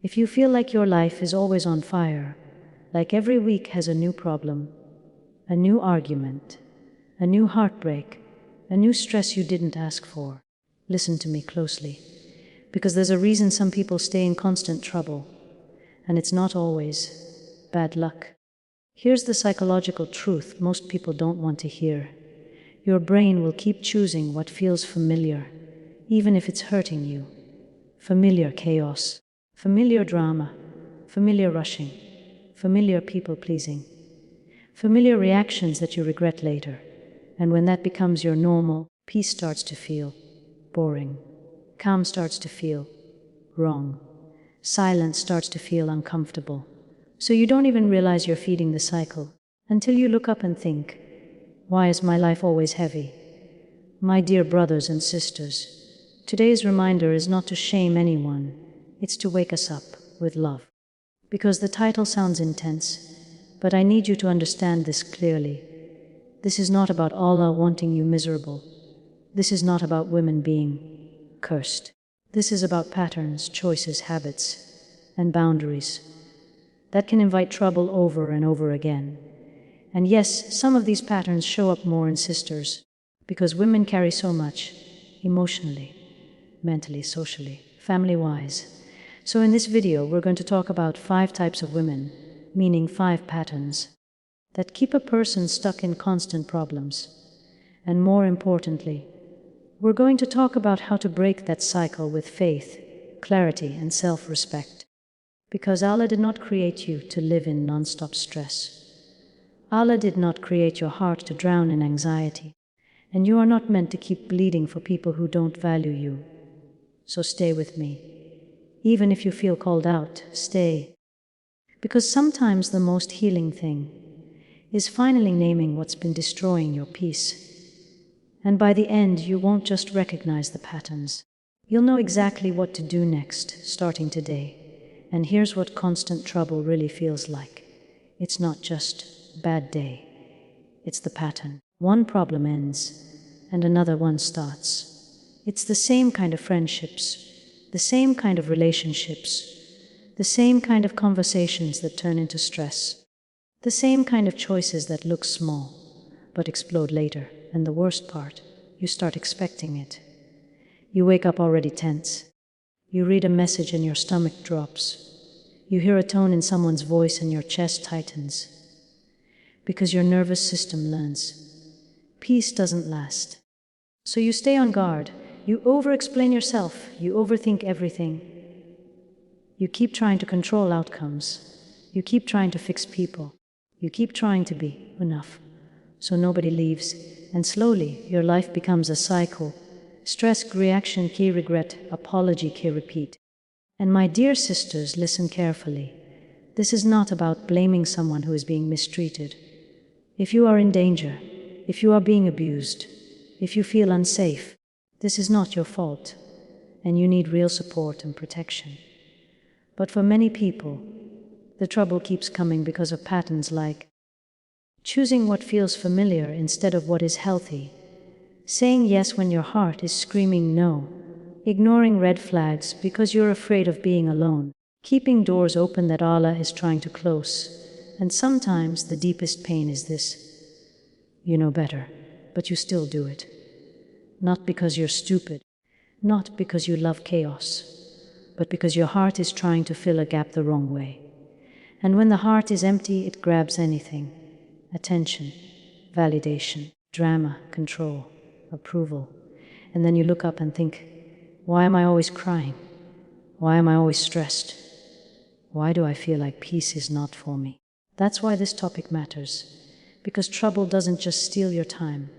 If you feel like your life is always on fire, like every week has a new problem, a new argument, a new heartbreak, a new stress you didn't ask for, listen to me closely, because there's a reason some people stay in constant trouble, and it's not always bad luck. Here's the psychological truth most people don't want to hear. Your brain will keep choosing what feels familiar, even if it's hurting you. Familiar chaos, familiar drama, familiar rushing, familiar people-pleasing, familiar reactions that you regret later. And when that becomes your normal, peace starts to feel boring. Calm starts to feel wrong. Silence starts to feel uncomfortable. So you don't even realize you're feeding the cycle until you look up and think, why is my life always heavy? My dear brothers and sisters, today's reminder is not to shame anyone, it's to wake us up with love. Because the title sounds intense, but I need you to understand this clearly. This is not about Allah wanting you miserable. This is not about women being cursed. This is about patterns, choices, habits, and boundaries that can invite trouble over and over again. And yes, some of these patterns show up more in sisters, because women carry so much, emotionally, mentally, socially, family-wise. So in this video, we're going to talk about 5 types of women, meaning 5 patterns, that keep a person stuck in constant problems. And more importantly, we're going to talk about how to break that cycle with faith, clarity, and self-respect. Because Allah did not create you to live in non-stop stress. Allah did not create your heart to drown in anxiety. And you are not meant to keep bleeding for people who don't value you. So stay with me. Even if you feel called out, stay. Because sometimes the most healing thing is finally naming what's been destroying your peace. And by the end, you won't just recognize the patterns. You'll know exactly what to do next, starting today. And here's what constant trouble really feels like. It's not just bad day. It's the pattern. One problem ends, and another one starts. It's the same kind of friendships, the same kind of relationships, the same kind of conversations that turn into stress, the same kind of choices that look small, but explode later. And the worst part, you start expecting it. You wake up already tense. You read a message and your stomach drops. You hear a tone in someone's voice and your chest tightens. Because your nervous system learns peace doesn't last. So you stay on guard. You over-explain yourself. You overthink everything. You keep trying to control outcomes. You keep trying to fix people. You keep trying to be enough so nobody leaves. And slowly, your life becomes a cycle. Stress, reaction, key regret, apology, key repeat. And my dear sisters, listen carefully. This is not about blaming someone who is being mistreated. If you are in danger, if you are being abused, if you feel unsafe, this is not your fault, and you need real support and protection. But for many people, the trouble keeps coming because of patterns like choosing what feels familiar instead of what is healthy, saying yes when your heart is screaming no, ignoring red flags because you're afraid of being alone, keeping doors open that Allah is trying to close. And sometimes the deepest pain is this. You know better, but you still do it. Not because you're stupid, not because you love chaos, but because your heart is trying to fill a gap the wrong way. And when the heart is empty, it grabs anything. Attention, validation, drama, control, approval. And then you look up and think, why am I always crying? Why am I always stressed? Why do I feel like peace is not for me? That's why this topic matters. Because trouble doesn't just steal your time.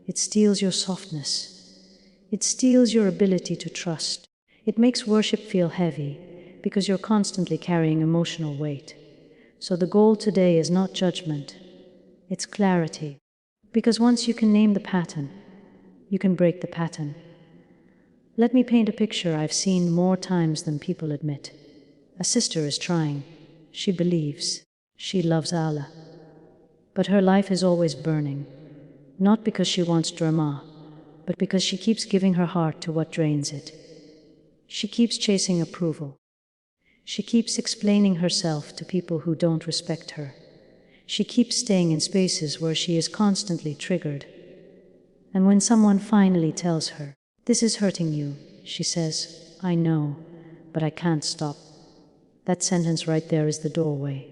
It steals your softness. It steals your ability to trust. It makes worship feel heavy because you're constantly carrying emotional weight. So the goal today is not judgment. It's clarity. Because once you can name the pattern, you can break the pattern. Let me paint a picture I've seen more times than people admit. A sister is trying. She believes. She loves Allah. But her life is always burning. Not because she wants drama, but because she keeps giving her heart to what drains it. She keeps chasing approval. She keeps explaining herself to people who don't respect her. She keeps staying in spaces where she is constantly triggered. And when someone finally tells her, "This is hurting you," she says, "I know, but I can't stop." That sentence right there is the doorway.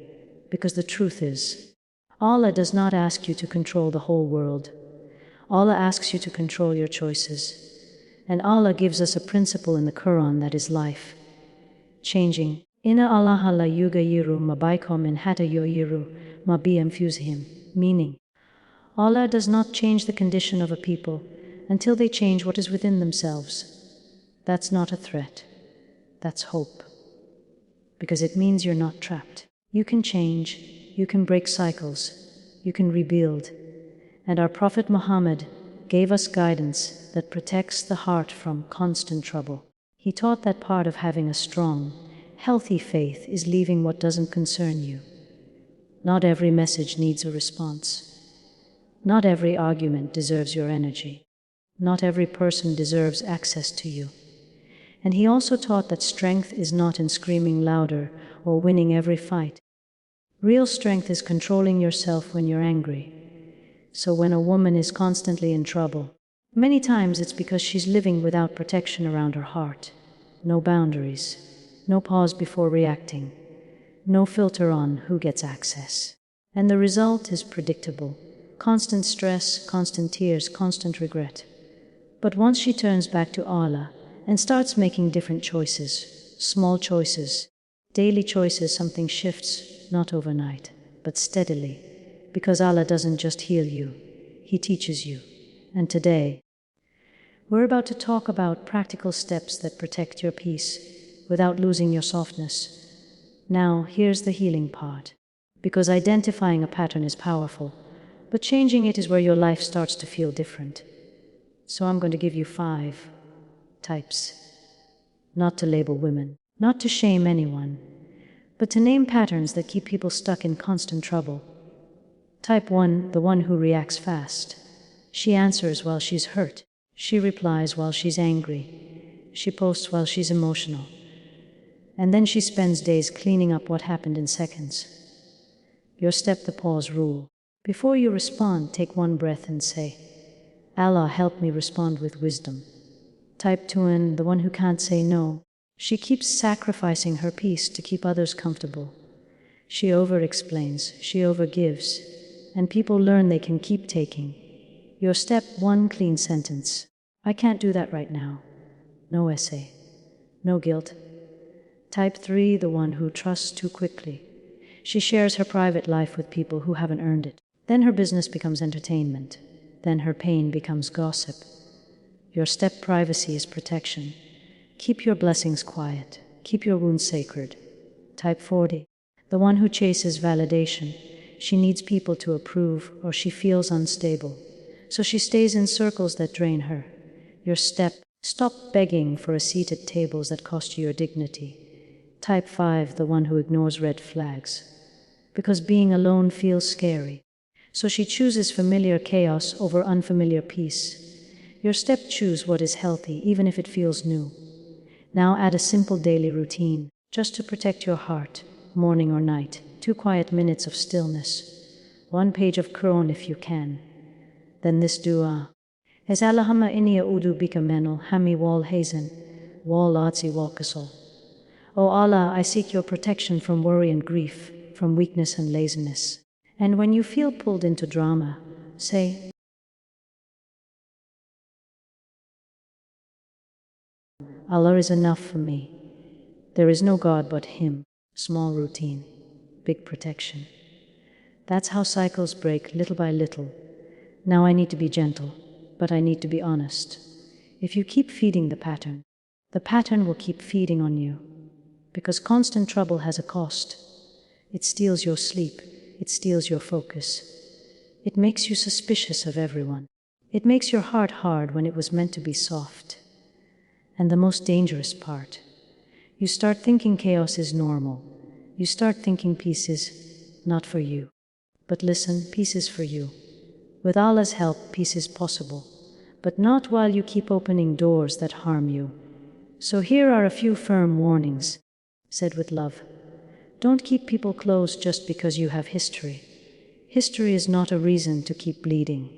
Because the truth is, Allah does not ask you to control the whole world. Allah asks you to control your choices. And Allah gives us a principle in the Quran that is life changing. Inna Allaha la yughayyiru ma biqawmin hatta yughayyiru ma bi anfusihim, meaning, Allah does not change the condition of a people until they change what is within themselves. That's not a threat. That's hope. Because it means you're not trapped. You can change, you can break cycles, you can rebuild. And our Prophet Muhammad gave us guidance that protects the heart from constant trouble. He taught that part of having a strong, healthy faith is leaving what doesn't concern you. Not every message needs a response. Not every argument deserves your energy. Not every person deserves access to you. And he also taught that strength is not in screaming louder or winning every fight. Real strength is controlling yourself when you're angry. So when a woman is constantly in trouble, many times it's because she's living without protection around her heart. No boundaries, no pause before reacting, no filter on who gets access. And the result is predictable. Constant stress, constant tears, constant regret. But once she turns back to Allah and starts making different choices, small choices, daily choices, something shifts, not overnight, but steadily. Because Allah doesn't just heal you, He teaches you. And today, we're about to talk about practical steps that protect your peace without losing your softness. Now, here's the healing part. Because identifying a pattern is powerful, but changing it is where your life starts to feel different. So I'm going to give you 5 types. Not to label women, not to shame anyone, but to name patterns that keep people stuck in constant trouble. Type 1, the one who reacts fast. She answers while she's hurt. She replies while she's angry. She posts while she's emotional. And then she spends days cleaning up what happened in seconds. Your step the pause rule. Before you respond, take 1 breath and say, Allah help me respond with wisdom. Type 2, the one who can't say no. She keeps sacrificing her peace to keep others comfortable. She over-explains, she overgives, and people learn they can keep taking. Your step 1, clean sentence. I can't do that right now. No essay. No guilt. Type 3, the one who trusts too quickly. She shares her private life with people who haven't earned it. Then her business becomes entertainment. Then her pain becomes gossip. Your step privacy is protection. Keep your blessings quiet. Keep your wounds sacred. Type 40, the one who chases validation. She needs people to approve or she feels unstable. So she stays in circles that drain her. Your step, stop begging for a seat at tables that cost you your dignity. Type 5, the one who ignores red flags. Because being alone feels scary. So she chooses familiar chaos over unfamiliar peace. Your step, choose what is healthy, even if it feels new. Now add a simple daily routine, just to protect your heart, morning or night, 2 quiet minutes of stillness, 1 page of Quran if you can. Then this dua. Es Allahumma inni a'udhu bika min hammi wal hazan, wal ajzi wal kasal. O Allah, I seek your protection from worry and grief, from weakness and laziness. And when you feel pulled into drama, say, Allah is enough for me. There is no God but Him. Small routine, big protection. That's how cycles break little by little. Now I need to be gentle, but I need to be honest. If you keep feeding the pattern will keep feeding on you. Because constant trouble has a cost. It steals your sleep. It steals your focus. It makes you suspicious of everyone. It makes your heart hard when it was meant to be soft. And the most dangerous part, you start thinking chaos is normal. You start thinking peace is not for you. But listen, peace is for you. With Allah's help, peace is possible. But not while you keep opening doors that harm you. So here are a few firm warnings. said with love. Don't keep people close just because you have history. History is not a reason to keep bleeding.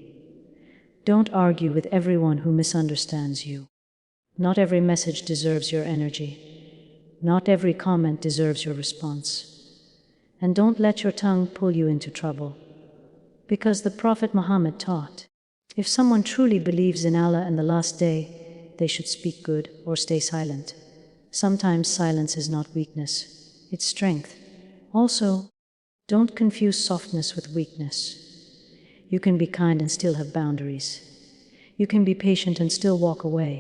Don't argue with everyone who misunderstands you. Not every message deserves your energy. Not every comment deserves your response. And don't let your tongue pull you into trouble. Because the Prophet Muhammad taught, if someone truly believes in Allah and the last day, they should speak good or stay silent. Sometimes silence is not weakness, it's strength. Also, don't confuse softness with weakness. You can be kind and still have boundaries. You can be patient and still walk away.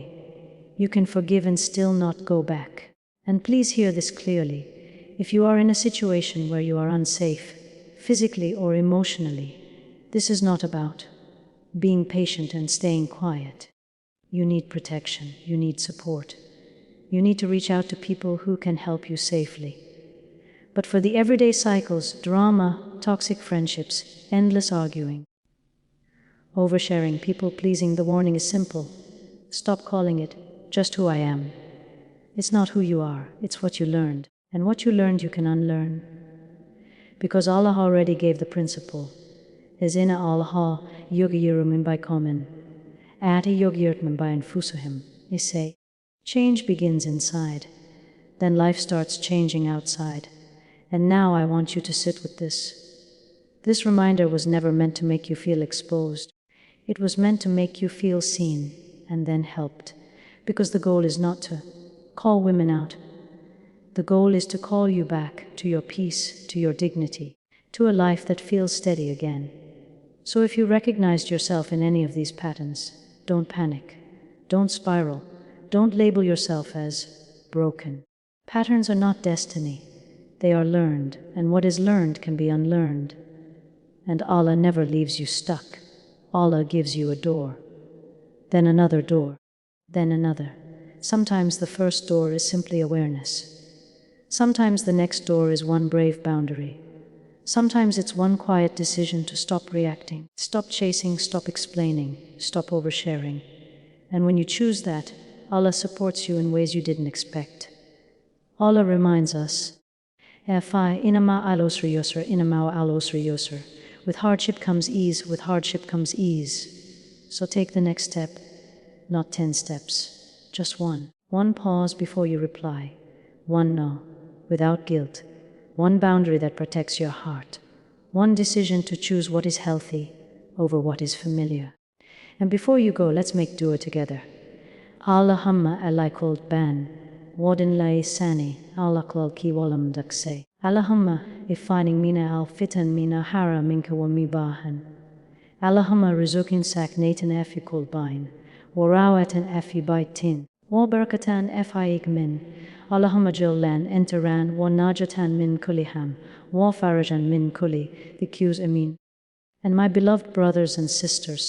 You can forgive and still not go back. And please hear this clearly. If you are in a situation where you are unsafe, physically or emotionally, this is not about being patient and staying quiet. You need protection. You need support. You need to reach out to people who can help you safely. But for the everyday cycles, drama, toxic friendships, endless arguing, oversharing, people pleasing, the warning is simple. Stop calling it just who I am. It's not who you are, it's what you learned. And what you learned you can unlearn. Because Allah already gave the principle. Izina Allah yughyiru min bayqawmin ati yughyirtu min anfusihim. They say, change begins inside. Then life starts changing outside. And now I want you to sit with this. This reminder was never meant to make you feel exposed. It was meant to make you feel seen and then helped. Because the goal is not to call women out. The goal is to call you back to your peace, to your dignity, to a life that feels steady again. So if you recognized yourself in any of these patterns, don't panic. Don't spiral. Don't label yourself as broken. Patterns are not destiny. They are learned, and what is learned can be unlearned. And Allah never leaves you stuck. Allah gives you a door, then another door, then another. Sometimes the first door is simply awareness. Sometimes the next door is one brave boundary. Sometimes it's one quiet decision to stop reacting, stop chasing, stop explaining, stop oversharing. And when you choose that, Allah supports you in ways you didn't expect. Allah reminds us, Haifaa Yunas. With hardship comes ease, with hardship comes ease. So take the next step, not 10 steps, just one. One pause before you reply, one no, without guilt, one boundary that protects your heart, one decision to choose what is healthy over what is familiar. And before you go, let's make dua together. Allahumma alaikul ban, wadin lai sani, alaklal ki walam dakse. Allahumma ifining mina al fitan mina hara minka wa mibahan. Allahumma rizukin sak natan afikul bain, warawatan afi baitin, wa barakatan afaik min. Allahumma jillan entaran wa najatan min kuliham, wa farajan min kuli, the Q's amin. And my beloved brothers and sisters,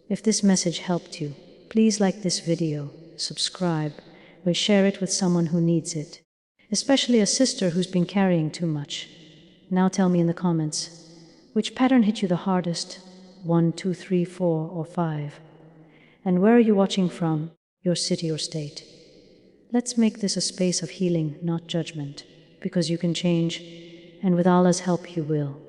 if this message helped you, please like this video, subscribe, or share it with someone who needs it, especially a sister who's been carrying too much. Now tell me in the comments, which pattern hit you the hardest? 1, 2, 3, 4, or 5? And where are you watching from, your city or state? Let's make this a space of healing, not judgment, because you can change, and with Allah's help you will.